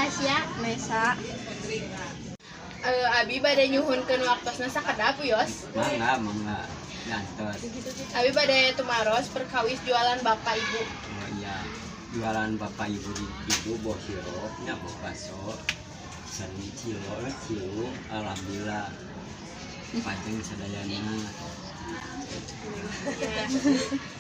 Tasya, Nesa. Abi bade nyuhunkeun waktosna sakadap Yos. Mangga ngantos. Abi bade tumaros perkawis jualan bapak ibu. Oh iya, jualan bapak ibu boh siro nya boh baso seni cilo alhamdulillah pajeng sadayana.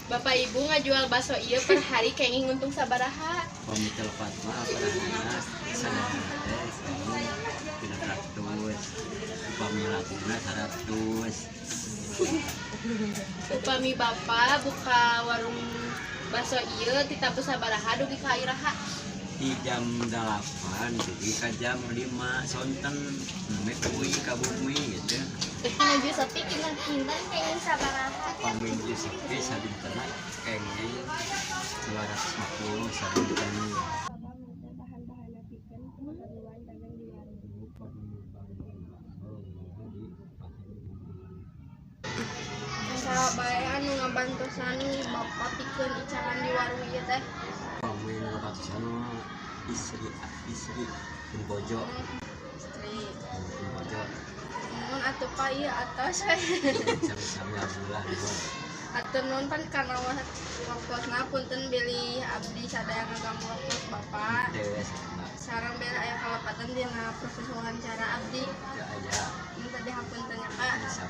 Bapak ibu ngajual bakso ieu per hari kenging untung sabaraha? Pami telepat mah padahana sadayana teh seni 300 upami lakuna 100. Upami bapak buka warung bakso ieu ti tabu sabaraha dugi ka iraha? Di jam 8 jadi ke jam 5 sonten name kuwi ka bumi gitu. Menuju sepi kinten kayaknya sabaraha. Paminggu sepi sabintena kenging 250 sabintena. Sahabat anu ngabantosan bapak pikeun icaran di warung ieu teh. Paming ratusan istri bojo Istri. bojo Mun atuh pa ieu atos. sami-sami alhamdulillah Atuh nun pan kana wakosna punten beli abdi sadaya ngaganggu wakos bapak. dewe Sareng beli aya kalepatan dina proses wawancara abdi. ya aya Mun tadi hapunten nya Kak. sami